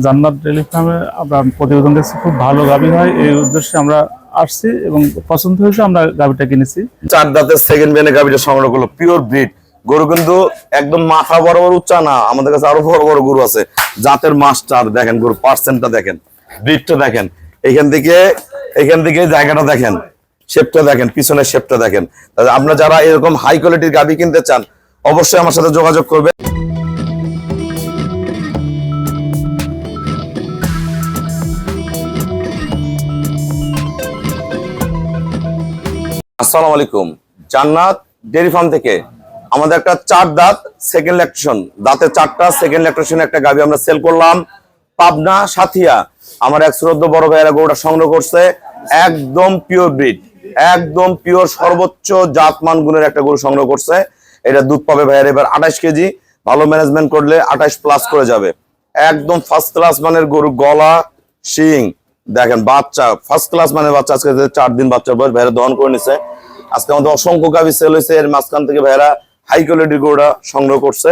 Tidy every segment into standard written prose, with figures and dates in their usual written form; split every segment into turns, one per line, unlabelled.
জান্নাত ডেইরি ফার্মে আমরা প্রতিবেদন দেখছি, খুব ভালো গাভী হয়, এই উদ্দেশ্যে আমরা আসছি এবং পছন্দ হয়েছে, আমরা গাভীটা কিনেছি।
4 দাঁতের সেকেন্ড বিয়ানে গাভীটা সংগ্রহ করলো, পিওর ব্রিড গরু, কিন্তু একদম মাথা বরাবর উচ্চা না, আমাদের কাছে আরো বড় বড় গরু আছে, জাতের মাস্টার। দেখেন গরু পার্সেন্টটা দেখেন, ব্রিডটা দেখেন, এখান থেকে জায়গাটা দেখেন, শেপটা দেখেন, পিছনের শেপটা দেখেন। আপনারা যারা এরকম হাই কোয়ালিটির গাভী কিনতে চান অবশ্যই আমার সাথে যোগাযোগ করবেন। আসসালামু আলাইকুম, জান্নাত ডেইরি ফার্ম থেকে আমাদের একটা 4 দাঁত সেকেন্ড ল্যাকটেশন, দাঁতের 4টা সেকেন্ড ল্যাকটেশন একটা গাভী আমরা সেল করলাম। পাবনা সাথিয়া আমার এক শ্রদ্ধ বড় ভাইয়েরা গরুটা সংগ্রহ করছে, একদম পিওর ব্রিড, একদম পিওর সর্বোচ্চ জাতমান গুণের একটা গরু সংগ্রহ করছে। এটা দুধ পাবে ভাইয়ের এবার 28 কেজি, ভালো ম্যানেজমেন্ট করলে 28 প্লাস করে যাবে। একদম ফার্স্ট ক্লাস মানের গরু, গলা শিং দেখেন, বাচ্চা ফার্স্ট ক্লাস মানে বাচ্চা, আজকে 4 দিন বাচ্চার বয়স, ভাইরা দহন করে নিছে। আজকে আমাদের অসংখ্য গাভী সেল হয়েছে, এর মাঝখান থেকে ভাইরা হাই কোয়ালিটির গরুটা সংগ্রহ করছে।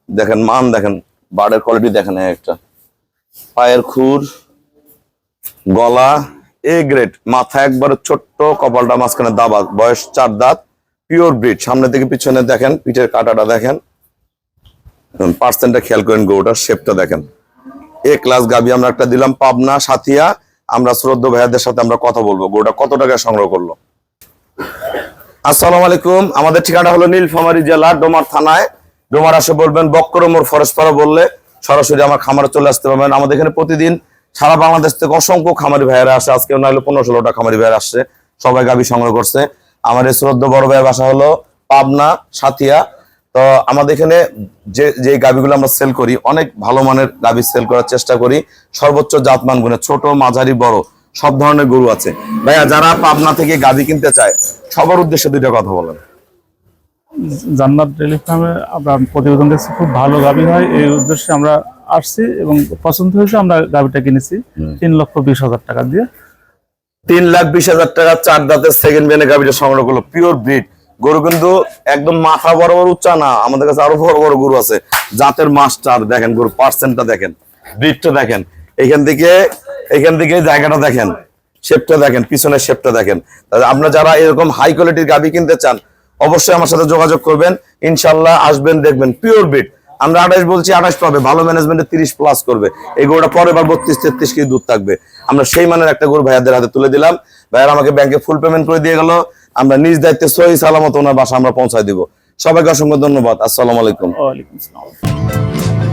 দেখেন মান দেখেন, বাড়ের কোয়ালিটি দেখেন, একটা পায়ের খুর, গলা এ গ্রেড, মাথা একবারে ছোট্ট, কপালটা মাঝখানে দাবা, বয়স 4 দাঁত, পিওর ব্রিড। সামনে থেকে পিছনে দেখেন, পিঠের কাটাটা দেখেন, পার্সেন্টটা খেয়াল করেন, গরুটার শেপটা দেখেন। এ ক্লাস গাভী আমরা একটা দিলাম পাবনা সাথিয়া। আমরা শ্রদ্ধ ভাইয়াদের সাথে আমরা কথা বলবো গরুটা কত টাকা সংগ্রহ করলো। আসসালামু আলাইকুম, আমাদের ঠিকানা হলো নীলফামারী জেলা ডোমার থানায়। ডোমার আসে বলবেন বক্রমোর ফরেস্টপাড়া বললে সরাসরি আমার খামারে চলে আসতে পারবেন। আমাদের এখানে প্রতিদিন সারা বাংলাদেশ থেকে অসংখ্য খামারি ভাইয়েরা আসে, আজকে না হলো 15-16টা খামারি ভাইয়েরা আসছে, সবাই গাভী সংগ্রহ করছে। আমার এই শ্রদ্ধ বড় ভাইয়ের বাসা হলো পাবনা সাথিয়া। তো আমাদের এখানে যে গাভীগুলো আমরা সেল করি, অনেক ভালো মানের গাভী সেল করার চেষ্টা করি, সর্বোচ্চ জাতমান গুণে, ছোট মাঝারি বড় সব ধরনের গরু আছে। ভাইয়া যারা পাবনা থেকে গাভী কিনতে চায় সবার উদ্দেশ্যে দুইটা কথা বলেন।
জান্নাত ডেইরি ফার্মে আমরা প্রতিবেদন দেখছি, খুব ভালো গাভী হয়, এই উদ্দেশ্যে আমরা আসছি এবং পছন্দ হয়েছে, আমরা গাভীটা কিনেছি 3,20,000 টাকা দিয়ে।
3,20,000 টাকা 4 দাঁতের সেকেন্ড বিয়ানে গাভীটা সংগ্রহ করলো, পিওর ব্রিড গরু, কিন্তু একদম মাথা বরাবর উচ্চা না, আমাদের কাছে আরো বড় বড় গরু আছে, জাতের মাস্টার। দেখেন গরু পার্সেন্টটা দেখেন, ব্রিডটা দেখেন, এখান থেকে জায়গাটা দেখেন, শেপটা দেখেন, পিছনের শেপটা দেখেন। আপনারা যারা এরকম হাই কোয়ালিটির গাভী কিনতে চান অবশ্যই আমার সাথে যোগাযোগ করবেন, ইনশাল্লাহ আসবেন, দেখবেন পিওর ব্রিড। আমরা 28 বলছি, 28 পাবে, ভালো ম্যানেজমেন্টে 30 প্লাস করবে। এই গরুটা পরে বার 32-33 কেজি দুধ থাকবে। আমরা সেই মানের একটা গরু ভাইয়াদের হাতে তুলে দিলাম, ভাইয়ারা আমাকে ব্যাংকে ফুল পেমেন্ট করে দিয়ে গেল, আমরা নিজ দায়িত্বে সহি সালামত ওনার বাসা আমরা পৌঁছায় দিব। সবাইকে অসংখ্য ধন্যবাদ। আসসালামু আলাইকুম।
ওয়ালাইকুম আসসালাম।